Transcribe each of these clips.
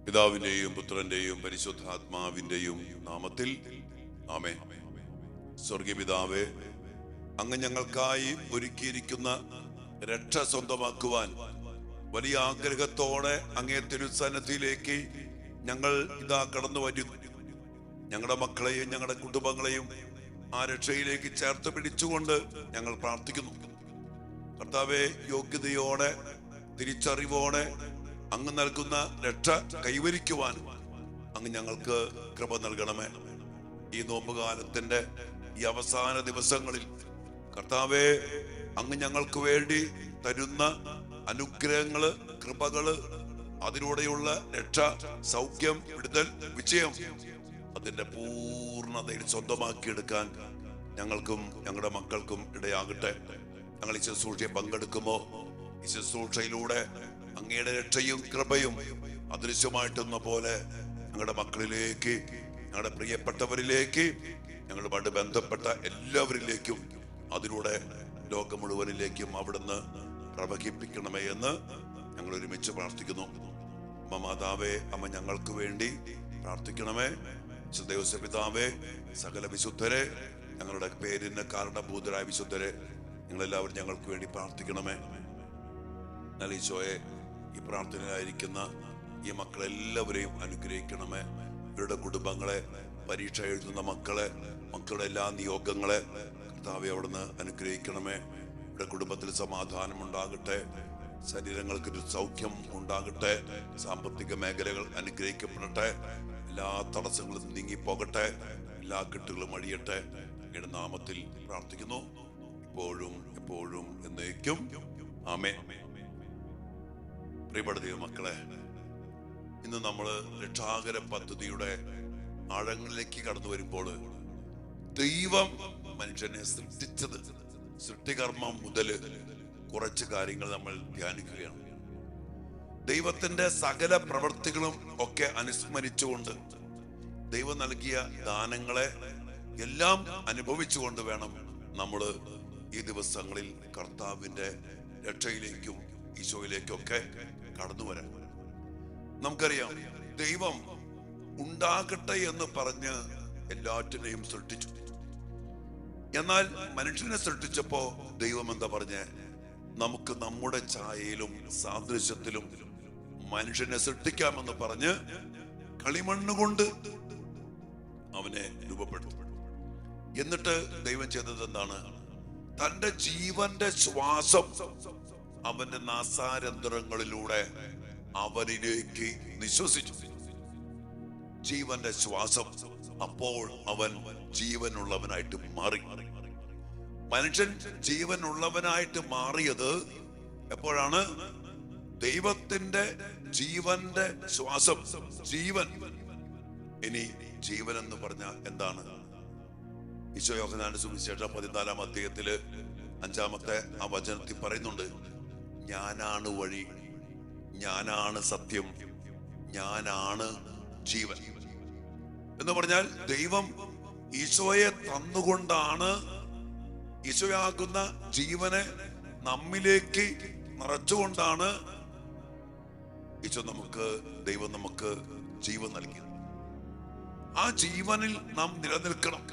പിതാവിന്റെയും പുത്രന്റെയും പരിശുദ്ധാത്മാവിന്റെയും നാമത്തിൽ ആമേൻ. സ്വർഗീയ പിതാവേ, അങ്ങ് ഞങ്ങൾക്കായി ഒരുക്കിയിരിക്കുന്ന രക്ഷ സ്വന്തമാക്കുവാൻ വലിയ ആഗ്രഹത്തോടെ അങ്ങേ തിരുസന്നിധിയിലേക്ക് ഞങ്ങൾ ഇതാ കടന്നു വരുന്നു. ഞങ്ങളുടെ മക്കളെയും ഞങ്ങളുടെ കുടുംബങ്ങളെയും ആ രക്ഷയിലേക്ക് ചേർത്ത് പിടിച്ചുകൊണ്ട് ഞങ്ങൾ പ്രാർത്ഥിക്കുന്നു. കർത്താവേ, യോഗ്യതയോടെ തിരിച്ചറിവോടെ അങ്ങ് നൽകുന്ന രക്ഷ കൈവരിക്കുവാൻ അങ്ങ് ഞങ്ങൾക്ക് കൃപ നൽകണമേ. ഈ നോമ്പുകാലത്തിന്റെ ഈ അവസാന ദിവസങ്ങളിൽ കർത്താവേ, അങ്ങ് ഞങ്ങൾക്ക് വേണ്ടി തരുന്ന അനുഗ്രഹങ്ങള്, കൃപകള്, അതിലൂടെയുള്ള രക്ഷ, സൗഖ്യം, വിടുതൽ, വിജയം അതിന്റെ പൂർണ്ണതയിൽ സ്വന്തമാക്കിയെടുക്കാൻ ഞങ്ങൾക്കും ഞങ്ങളുടെ മക്കൾക്കും ഇടയാകട്ടെ. ഞങ്ങൾ ഈ ശുശ്രൂഷയെ പങ്കെടുക്കുമോ ഈ ശുശ്രൂഷയിലൂടെ അങ്ങയുടെ രക്ഷയും കൃപയും അദൃശ്യമായിട്ടെന്ന പോലെ ഞങ്ങളുടെ മക്കളിലേക്ക്, ഞങ്ങളുടെ പ്രിയപ്പെട്ടവരിലേക്ക്, ഞങ്ങളുമായിട്ട് ബന്ധപ്പെട്ട എല്ലാവരിലേക്കും അതിലൂടെ ലോകം മുഴുവനിലേക്കും അവിടുന്ന് പ്രവഹിപ്പിക്കണമേ എന്ന് ഞങ്ങൾ ഒരുമിച്ച് പ്രാർത്ഥിക്കുന്നു. അമ്മ മാതാവേ, അമ്മ ഞങ്ങൾക്ക് വേണ്ടി പ്രാർത്ഥിക്കണമേ. യേശുദൈവ പിതാവേ, സകല വിശുദ്ധരെ, ഞങ്ങളുടെ പേരിന് കാരണഭൂതരായ വിശുദ്ധരെ, നിങ്ങളെല്ലാവരും ഞങ്ങൾക്ക് വേണ്ടി പ്രാർത്ഥിക്കണമേ. ഈശോയെ, ഈ പ്രാർത്ഥനയിലായിരിക്കുന്ന ഈ മക്കളെല്ലാവരെയും അനുഗ്രഹിക്കണമേ. ഇവരുടെ കുടുംബങ്ങളെ, പരീക്ഷ എഴുതുന്ന മക്കളെ, മക്കളുടെ എല്ലാ നിയോഗങ്ങളെ കർത്താവേ അവിടുന്ന് അനുഗ്രഹിക്കണമേ. ഇവരുടെ കുടുംബത്തിൽ സമാധാനം ഉണ്ടാകട്ടെ, ശരീരങ്ങൾക്ക് സൗഖ്യം ഉണ്ടാകട്ടെ, സാമ്പത്തിക മേഖലകൾ അനുഗ്രഹിക്കപ്പെടട്ടെ, എല്ലാ തടസ്സങ്ങളും നീങ്ങിപ്പോകട്ടെ, എല്ലാ കെട്ടുകളും അഴിയട്ടെ. അങ്ങയുടെ നാമത്തിൽ പ്രാർത്ഥിക്കുന്നു, ഇപ്പോഴും എപ്പോഴും എന്നേക്കും ആമേൻ. പ്രിയപ്പെട്ട ദൈവമക്കളെ, ഇന്ന് നമ്മൾ രക്ഷാകര പദ്ധതിയുടെ ആഴങ്ങളിലേക്ക് കടന്നു വരുമ്പോൾ ദൈവം മനുഷ്യനെ സൃഷ്ടിച്ചത്, സൃഷ്ടികർമ്മം മുതൽ കുറച്ച് കാര്യങ്ങൾ നമ്മൾ ധ്യാനിക്കുകയാണ്. ദൈവത്തിന്റെ സകല പ്രവൃത്തികളും ഒക്കെ അനുസ്മരിച്ചുകൊണ്ട് ദൈവം നൽകിയ ദാനങ്ങളെ എല്ലാം അനുഭവിച്ചുകൊണ്ട് വേണം നമ്മൾ ഈ ദിവസങ്ങളിൽ കർത്താവിന്റെ രക്ഷയിലേക്കും ഈശോയിലേക്കൊക്കെ കടന്നു വരാൻ. നമുക്കറിയാം, ദൈവം ഉണ്ടാകട്ടെ എന്ന് പറഞ്ഞ് എല്ലാറ്റിനെയും സൃഷ്ടിച്ചു. എന്നാൽ മനുഷ്യനെ സൃഷ്ടിച്ചപ്പോ ദൈവം എന്താ പറഞ്ഞേ? നമുക്ക് നമ്മുടെ ഛായയിലും സാദൃശ്യത്തിലും മനുഷ്യനെ സൃഷ്ടിക്കാമെന്ന് പറഞ്ഞ് കളിമണ്ണ് കൊണ്ട് അവനെ രൂപപ്പെടുത്തി. എന്നിട്ട് ദൈവം ചെയ്തത് എന്താണ്? തന്റെ ജീവന്റെ ശ്വാസം അവന്റെ നാസാരന്ധ്രങ്ങളിലൂടെ അവനിലേക്ക് നിശ്വസിച്ചു. ജീവന്റെ ശ്വാസം. അപ്പോൾ അവൻ ജീവനുള്ളവനായിട്ട് മാറി. മനുഷ്യൻ ജീവനുള്ളവനായിട്ട് മാറിയത് എപ്പോഴാണ്? ദൈവത്തിന്റെ ജീവന്റെ ശ്വാസം, ജീവൻ. ഇനി ജീവൻ എന്ന് പറഞ്ഞാൽ എന്താണ്? ഈശോ യോഹന്നാന്റെ സുവിശേഷം 14-ാം അധ്യായത്തില് 5-ാമത്തെ ആ വചനത്തിൽ പറയുന്നുണ്ട്, ഞാനാണ് വഴി, ഞാനാണ് സത്യം, ഞാനാണ് ജീവൻ എന്ന് പറഞ്ഞാൽ ദൈവം ഈശോയെ തന്നുകൊണ്ടാണ്, ഈശോയാകുന്ന ജീവനെ നമ്മിലേക്ക് നിറച്ചുകൊണ്ടാണ് ഈശോ ദൈവം നമുക്ക് ജീവൻ നൽകി. ആ ജീവനിൽ നാം നിലനിൽക്കണം.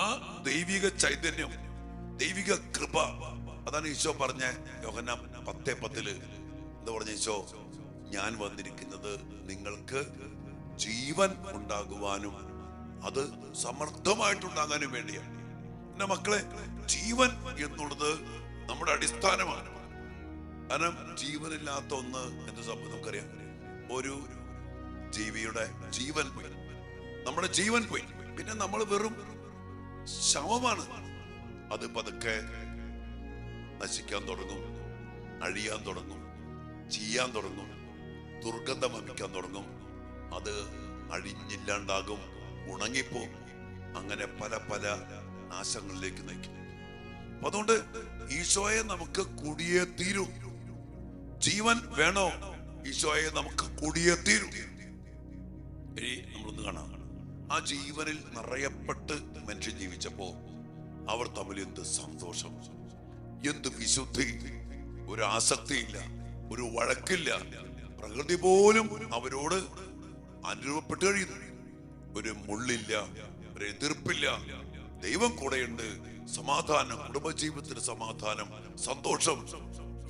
ആ ദൈവിക ചൈതന്യം, ദൈവിക കൃപ, അതാണ് ഈശോ പറഞ്ഞ യോഹന്നാൻ 10:10 എന്താ പറഞ്ഞ ഈശോ? ഞാൻ വന്നിരിക്കുന്നത് നിങ്ങൾക്ക് ജീവൻ ഉണ്ടാകുവാനും അത് സമർത്ഥമായിട്ടുണ്ടാകാനും വേണ്ടിയാണ്. എന്റെ മക്കളെ, ജീവൻ എന്നുള്ളത് നമ്മുടെ അടിസ്ഥാനമാണ്. കാരണം ജീവനില്ലാത്ത ഒന്ന് എന്ത് സംഭവം നമുക്കറിയാം. ഒരു ജീവിയുടെ ജീവൻ പോയി, നമ്മുടെ ജീവൻ പോയി, പിന്നെ നമ്മൾ വെറും ശവമാണ്. അത് പതുക്കെ നശിക്കാൻ തുടങ്ങും, അഴിയാൻ തുടങ്ങും, ചെയ്യാൻ തുടങ്ങും, ദുർഗന്ധം വമിക്കാൻ തുടങ്ങും, അത് അഴിഞ്ഞില്ലാണ്ടാകും, ഉണങ്ങിപ്പോകും. അങ്ങനെ പല പല നാശങ്ങളിലേക്ക് നയിക്കും. അതുകൊണ്ട് ഈശോയെ നമുക്ക് കൂടിയേ തീരൂ. ജീവൻ വേണോ? ഈശോയെ നമുക്ക് കൂടിയേ തീരൂ. ഇനി നമ്മളൊന്ന് കാണാം. ആ ജീവനിൽ നിറയപ്പെട്ട് മനുഷ്യൻ ജീവിച്ചപ്പോ അവർ തമ്മിൽ എന്ത് സന്തോഷം, എന്ത് വിശുദ്ധി, ഒരു ആസക്തിയില്ല, ഒരു വഴക്കില്ല, പ്രകൃതി പോലും അവരോട് അനുരൂപപ്പെട്ട് കഴിയുന്നു. ഒരു മുള്ളില്ല, ഒരു എതിർപ്പില്ല, ദൈവം കൂടെയുണ്ട്, സമാധാനം, കുടുംബജീവിതത്തിന് സമാധാനം, സന്തോഷം,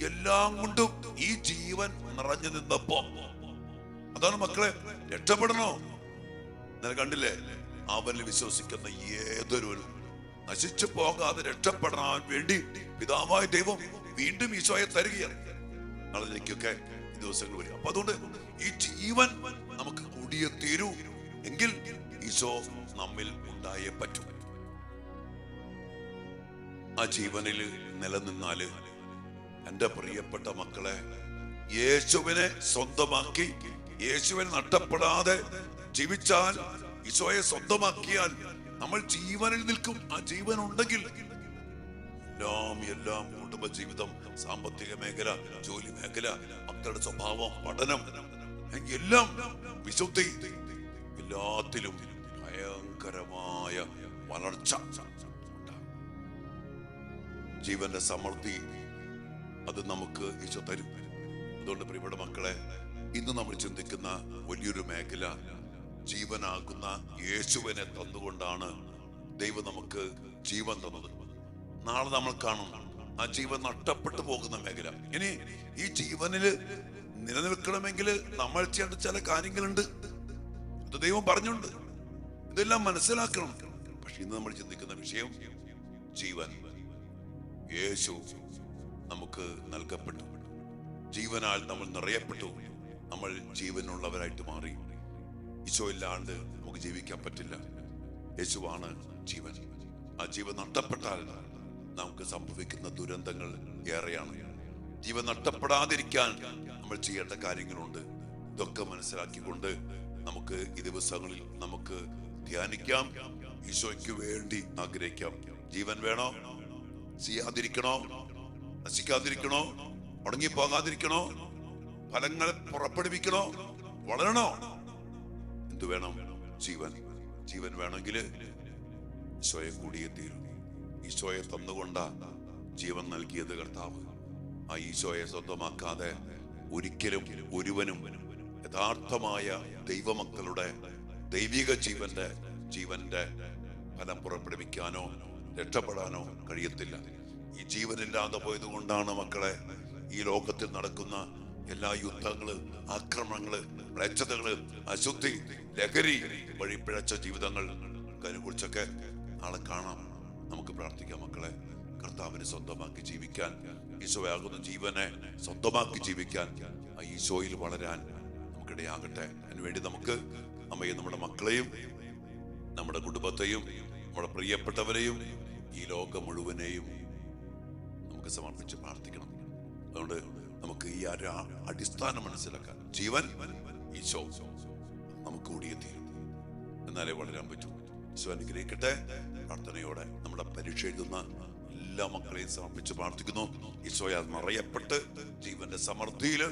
എല്ലാം കൊണ്ടും ഈ ജീവൻ നിറഞ്ഞു നിന്നപ്പോ, അതാണ് മക്കളെ, രക്ഷപ്പെടണോ? ഞാൻ കണ്ടില്ലേ, അവനിൽ വിശ്വസിക്കുന്ന ഏതൊരു നശിച്ചു പോകാതെ രക്ഷപ്പെടാൻ വേണ്ടി പിതാവായ ദൈവം വീണ്ടും ഈശോയെ തരികയാണ്. നാളേക്കൊക്കെ ഈ ദിവസങ്ങൾ വരും. അപ്പൊ അതുകൊണ്ട് ഈ ജീവൻ നമുക്ക് കൂടിയേ തീരൂ. എങ്കിൽ ഈശോ നമ്മിൽ ഉണ്ടായേ പറ്റൂ. ആ ജീവനിൽ നിലനിന്നാല് എന്റെ പ്രിയപ്പെട്ട മക്കളെ, യേശുവിനെ സ്വന്തമാക്കി യേശുവിനെ നഷ്ടപ്പെടാതെ ജീവിച്ചാൽ, ഈശോയെ സ്വന്തമാക്കിയാൽ നമ്മൾ ജീവനിൽ നിൽക്കും. ആ ജീവൻ ഉണ്ടെങ്കിൽ എല്ലാം കുടുംബജീവിതം, സാമ്പത്തിക മേഖല, ജോലി മേഖല, മക്കളുടെ സ്വഭാവം, പഠനം, എല്ലാം വിശുദ്ധി, എല്ലാത്തിലും ഭയങ്കരമായ വളർച്ച, ജീവന്റെ സമൃദ്ധി അത് നമുക്ക് ഈശോ തരും. അതുകൊണ്ട് പ്രിയപ്പെട്ട മക്കളെ, ഇന്ന് നമ്മൾ ചിന്തിക്കുന്ന വലിയൊരു മേഖല ജീവനാകുന്ന യേശുവിനെ തന്നുകൊണ്ടാണ് ദൈവം നമുക്ക് ജീവൻ തന്നത്. നാളെ നമ്മൾ കാണും ആ ജീവൻ നഷ്ടപ്പെട്ടു പോകുന്ന മേഖല. ഇനി ഈ ജീവനില് നിലനിൽക്കണമെങ്കിൽ നമ്മൾ ചെയ്യേണ്ട ചില കാര്യങ്ങളുണ്ട്. അത് ദൈവം പറഞ്ഞുണ്ട്, ഇതെല്ലാം മനസ്സിലാക്കണം. പക്ഷെ ഇന്ന് നമ്മൾ ചിന്തിക്കുന്ന വിഷയം ജീവൻ. യേശു നമുക്ക് നൽകപ്പെട്ടു, ജീവനാൽ നമ്മൾ നിറയപ്പെട്ടു, നമ്മൾ ജീവനുള്ളവരായിട്ട് മാറി. ഈശോ ഇല്ലാണ്ട് നമുക്ക് ജീവിക്കാൻ പറ്റില്ല. യേശുവാണ് ജീവൻ. ആ ജീവൻ നഷ്ടപ്പെട്ടാൽ നമുക്ക് സംഭവിക്കുന്ന ദുരന്തങ്ങൾ ഏറെയാണ്. ജീവൻ നഷ്ടപ്പെടാതിരിക്കാൻ നമ്മൾ ചെയ്യേണ്ട കാര്യങ്ങളുണ്ട്. ഇതൊക്കെ മനസ്സിലാക്കിക്കൊണ്ട് നമുക്ക് ഈ ദിവസങ്ങളിൽ നമുക്ക് ധ്യാനിക്കാം, ഈശോയ്ക്ക് വേണ്ടി ആഗ്രഹിക്കാം. ജീവൻ വേണോ? ചെയ്യാതിരിക്കണോ? നശിക്കാതിരിക്കണോ? മുടങ്ങിപ്പോകാതിരിക്കണോ? ഫലങ്ങൾ പുറപ്പെടുവിക്കണോ? വളരണോ? എന്തു വേണം? ജീവൻ. ജീവൻ വേണമെങ്കിൽ ഈശോയെ കൂടിയേ തീരും. ഈശോയെ തന്നുകൊണ്ടാ ജീവൻ നൽകിയത് കർത്താവ്. ആ ഈശോയെ സ്വന്തമാക്കാതെ ഒരിക്കലും ഒരുവനും യഥാർത്ഥമായ ദൈവമക്കളുടെ ദൈവിക ജീവന്റെ ഫലം പുറപ്പെടുവിക്കാനോ രക്ഷപ്പെടാനോ കഴിയത്തില്ല. ഈ ജീവനില്ലാതെ പോയത് കൊണ്ടാണ് മക്കളെ ഈ ലോകത്തിൽ നടക്കുന്ന എല്ലാ യുദ്ധങ്ങള്, ആക്രമണങ്ങള്, മ്ലേച്ഛതകള്, അശുദ്ധി, ലഹരി വഴി പിഴച്ച ജീവിതങ്ങൾ കുറിച്ചൊക്കെ നാളെ കാണാം. നമുക്ക് പ്രാർത്ഥിക്കാം മക്കളെ, കർത്താവിനെ സ്വന്തമാക്കി ജീവിക്കാൻ, ഈശോയാകുന്ന ജീവനെ സ്വന്തമാക്കി ജീവിക്കാൻ, ആ ഈശോയിൽ വളരാൻ നമുക്കിടയാകട്ടെ. അതിനുവേണ്ടി നമുക്ക് നമ്മയും നമ്മുടെ മക്കളെയും നമ്മുടെ കുടുംബത്തെയും നമ്മുടെ പ്രിയപ്പെട്ടവരെയും ഈ ലോകം മുഴുവനെയും നമുക്ക് സമർപ്പിച്ച് പ്രാർത്ഥിക്കണം. അതുകൊണ്ട് നമുക്ക് ഈ അടിസ്ഥാനം മനസ്സിലാക്കാൻ, ജീവൻ ഈശോ നമുക്ക് കൂടിയേ തീരും, എന്നാലേ വളരാൻ പറ്റൂ. ഈശോ അനുഗ്രഹിക്കട്ടെ. പ്രാർത്ഥനയോടെ നമ്മുടെ പരീക്ഷ എഴുതുന്ന എല്ലാ മക്കളെയും സമർപ്പിച്ച് പ്രാർത്ഥിക്കുന്നു. ഈശോയാൽ നിറയപ്പെട്ട് ജീവന്റെ സമൃദ്ധിയിൽ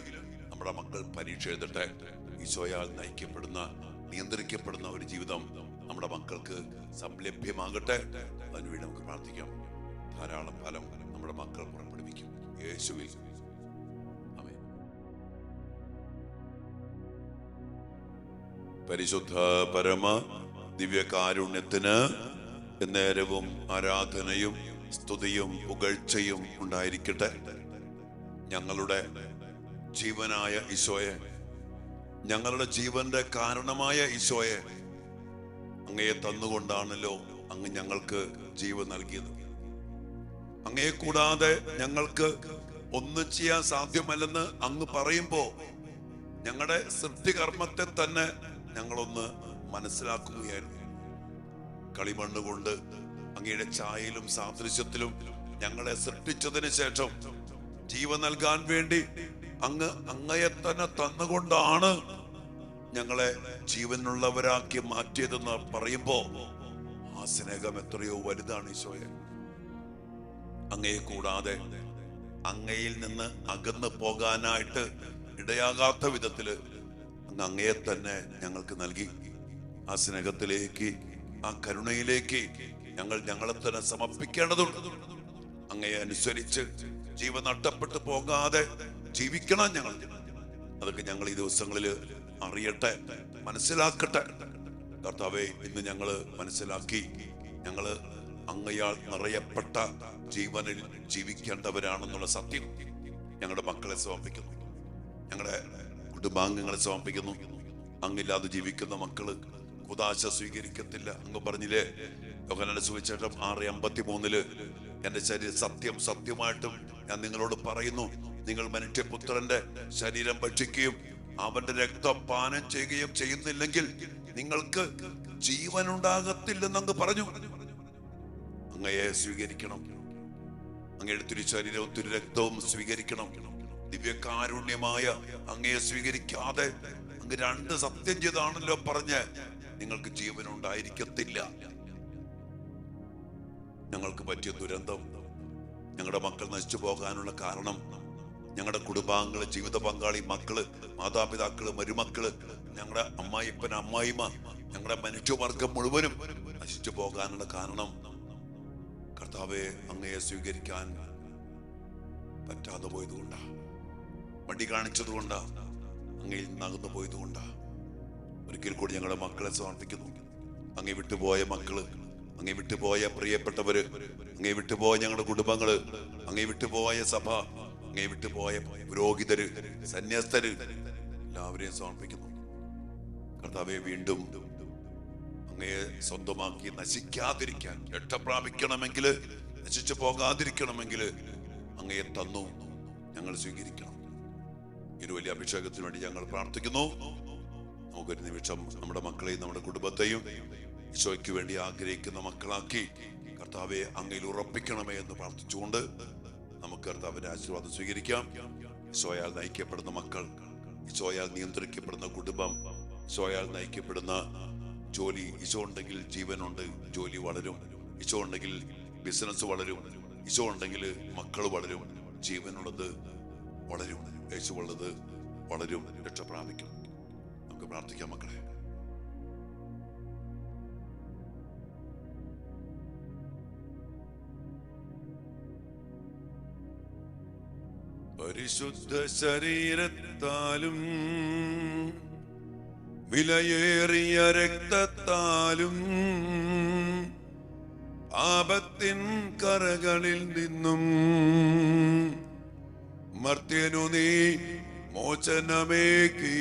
നമ്മുടെ മക്കൾ പരീക്ഷ എഴുതട്ടെ. ഈശോയാൽ നയിക്കപ്പെടുന്ന, നിയന്ത്രിക്കപ്പെടുന്ന ഒരു ജീവിതം നമ്മുടെ മക്കൾക്ക് സംലഭ്യമാകട്ടെ. അതിനുവേണ്ടി നമുക്ക് പ്രാർത്ഥിക്കാം. ധാരാളം ഫലം നമ്മുടെ മക്കൾ പുറപ്പെടുവിക്കും. യേശുവിൽ ആമേൻ. പരിശുദ്ധ പരമ ദിവ്യകാരുണ്യത്തിന് നേരവും ആരാധനയും സ്തുതിയും പുകഴ്ചയും ഉണ്ടായിരിക്കട്ടെ. ഞങ്ങളുടെ ജീവനായ ഈശോയെ, ഞങ്ങളുടെ ജീവന്റെ കാരണമായ ഈശോയെ, അങ്ങയെ തന്നുകൊണ്ടാണല്ലോ അങ്ങ് ഞങ്ങൾക്ക് ജീവൻ നൽകിയത്. അങ്ങയെ കൂടാതെ ഞങ്ങൾക്ക് ഒന്നും ചെയ്യാൻ സാധ്യമല്ലെന്ന് അങ്ങ് പറയുമ്പോ ഞങ്ങളുടെ സൃഷ്ടികർമ്മത്തെ തന്നെ ഞങ്ങളൊന്ന് മനസ്സിലാക്കുകയായിരുന്നു. കളിമണ്ണ് കൊണ്ട് അങ്ങയുടെ ഛായയിലും സാദൃശ്യത്തിലും ഞങ്ങളെ സൃഷ്ടിച്ചതിന് ശേഷം ജീവൻ നൽകാൻ വേണ്ടി അങ്ങയെ തന്നെ തന്നുകൊണ്ടാണ് ഞങ്ങളെ ജീവനുള്ളവരാക്കി മാറ്റിയതെന്ന് പറയുമ്പോ ആ സ്നേഹം എത്രയോ വലുതാണ് ഈശോയെ. അങ്ങയെ കൂടാതെ അങ്ങയിൽ നിന്ന് അകന്നു പോകാനായിട്ട് ഇടയാകാത്ത വിധത്തില് അങ്ങയെ തന്നെ ഞങ്ങൾക്ക് നൽകി. ആ സ്നേഹത്തിലേക്ക്, ആ കരുണയിലേക്ക് ഞങ്ങളെ തന്നെ സമർപ്പിക്കേണ്ടതുണ്ട്. അങ്ങയെ അനുസരിച്ച് ജീവൻ നഷ്ടപ്പെട്ടു പോകാതെ ജീവിക്കണം. അതൊക്കെ ഞങ്ങൾ ഈ ദിവസങ്ങളിൽ അറിയട്ടെ, മനസ്സിലാക്കട്ടെ. കർത്താവേ, ഇന്ന് ഞങ്ങള് മനസ്സിലാക്കി ഞങ്ങള് അങ്ങയാൽ നിറയപ്പെട്ട ജീവനിൽ ജീവിക്കേണ്ടവരാണെന്നുള്ള സത്യം ഞങ്ങളുടെ മക്കളെ സമർപ്പിക്കുന്നു, ഞങ്ങളുടെ കുടുംബാംഗങ്ങളെ സമർപ്പിക്കുന്നു. അങ്ങില്ലാതെ ജീവിക്കുന്ന മക്കള് കുദാശ സ്വീകരിക്കത്തില്ല. അങ്ങ് പറഞ്ഞില്ലേ യോഹന്നാന്റെ സുവിശേഷം 6:53, എന്റെ ശരീരം സത്യം സത്യമായിട്ടും ഞാൻ നിങ്ങളോട് പറയുന്നു, നിങ്ങൾ മനുഷ്യപുത്രന്റെ ശരീരം ഭക്ഷിക്കുകയും അവന്റെ രക്തം പാനം ചെയ്യുകയും ചെയ്യുന്നില്ലെങ്കിൽ നിങ്ങൾക്ക് ജീവൻ ഉണ്ടാകത്തില്ലെന്ന് അങ്ങ് പറഞ്ഞു. അങ്ങയെ സ്വീകരിക്കണം, അങ്ങയുടെ തിരുശരീരവും തിരുരക്തവും സ്വീകരിക്കണം. ദിവ്യകാരുണ്യമായ അങ്ങയെ സ്വീകരിക്കാതെ അങ്ങ് രണ്ട് സത്യം ചെയ്താണല്ലോ പറഞ്ഞ് നിങ്ങൾക്ക് ജീവൻ ഉണ്ടായിരിക്കത്തില്ല. ഞങ്ങൾക്ക് പറ്റിയ ദുരന്തം, ഞങ്ങളുടെ മക്കൾ നശിച്ചു പോകാനുള്ള കാരണം ഞങ്ങളുടെ കുടുംബാംഗങ്ങള്, ജീവിത പങ്കാളി, മക്കള്, മാതാപിതാക്കള്, മരുമക്കള്, ഞങ്ങളുടെ അമ്മായിപ്പൻ, അമ്മായിമ്മ, ഞങ്ങളുടെ മനുഷ്യവർഗം മുഴുവനും നശിച്ചു പോകാനുള്ള കാരണം കർത്താവെ അങ്ങയെ സ്വീകരിക്കാൻ പറ്റാതെ പോയതുകൊണ്ടാ, മടി കാണിച്ചത് കൊണ്ടാ, അങ്ങയിൽ നിന്നകന്നു പോയതുകൊണ്ടാ. ഒരിക്കൽ കൂടി ഞങ്ങളുടെ മക്കളെ സമർപ്പിക്കുന്നു. അങ്ങേ വിട്ടുപോയ മക്കള്, അങ്ങേ വിട്ടുപോയ പ്രിയപ്പെട്ടവര്, അങ്ങേ വിട്ടുപോയ ഞങ്ങളുടെ കുടുംബങ്ങള്, അങ്ങേ വിട്ടുപോയ സഭ, അങ്ങേ വിട്ടുപോയ പുരോഹിതര്, സന്യസ്തര്, എല്ലാവരെയും സമർപ്പിക്കുന്നു. കർത്താവെ, വീണ്ടും അങ്ങയെ സ്വന്തമാക്കി നശിക്കാതിരിക്കാൻ, രക്ഷ പ്രാപിക്കണമെങ്കിൽ, നശിച്ചു പോകാതിരിക്കണമെങ്കിൽ അങ്ങയെ തന്നു ഞങ്ങൾ സ്വീകരിക്കണം. ഈ വലിയ അഭിഷേകത്തിന് വേണ്ടി ഞങ്ങൾ പ്രാർത്ഥിക്കുന്നു. നമുക്കൊരു നിമിഷം നമ്മുടെ മക്കളെയും നമ്മുടെ കുടുംബത്തെയും ഈശോയ്ക്ക് വേണ്ടി ആഗ്രഹിക്കുന്ന മക്കളാക്കി കർത്താവെ അങ്ങയിൽ ഉറപ്പിക്കണമേ എന്ന് പ്രാർത്ഥിച്ചുകൊണ്ട് നമുക്ക് കർത്താവിന്റെ ആശീർവാദം സ്വീകരിക്കാം. ഈശോയാൽ നയിക്കപ്പെടുന്ന മക്കൾ, ഈശോയാൽ നിയന്ത്രിക്കപ്പെടുന്ന കുടുംബം, ഈശോയാൽ നയിക്കപ്പെടുന്ന ജോലി. ഈശോ ഉണ്ടെങ്കിൽ ജീവനുണ്ട്, ജോലി വളരും. ഈശോ ഉണ്ടെങ്കിൽ ബിസിനസ് വളരും. ഈശോ ഉണ്ടെങ്കിൽ മക്കൾ വളരും, ജീവനുള്ളത് വളരും, യേശുവുള്ളത് വളരും, രക്ഷ പ്രാപിക്കും. നമുക്ക് പ്രാർത്ഥിക്കാം മക്കളെ. പരിശുദ്ധ ശരീരത്താലും വിലയേറിയ രക്തത്താലും പാപത്തിൻ കറകളിൽ നിന്നും മർത്യനു നീ മോചനമേകി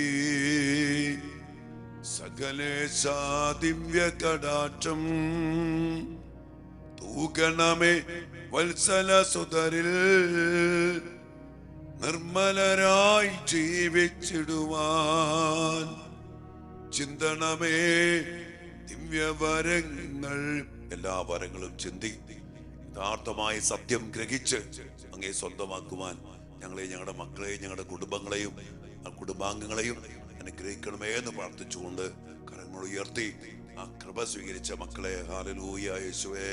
സകലേശാ ദിവ്യ കടാക്ഷം തൂകണമേ വത്സല സുതരിൽ നിർമ്മലരായി ജീവിച്ചിടുവാൻ ചിന്തണമേ ദിവ്യവരങ്ങൾ. എല്ലാ വരങ്ങളും ചിന്തി യഥാർത്ഥമായി സത്യം ഗ്രഹിച്ച് അങ്ങേ സ്വന്തമാക്കുവാൻ ഞങ്ങളെയും ഞങ്ങളുടെ മക്കളെയും ഞങ്ങളുടെ കുടുംബങ്ങളെയും കുടുംബാംഗങ്ങളെയും അനുഗ്രഹിക്കണമേ എന്ന് പ്രാർത്ഥിച്ചുകൊണ്ട് കരങ്ങൾ ഉയർത്തി ആ കൃപ സ്വീകരിച്ച മക്കളെ ഹല്ലേലൂയ യേശുവേ.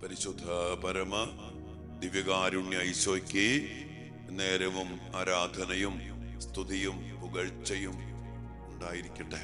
പരിശുദ്ധ പരമ ദിവ്യകാരുണ്യ ഈശോയ്ക്ക് നേരവും ആരാധനയും സ്തുതിയും പുകഴ്ചയും ഉണ്ടായിരിക്കട്ടെ.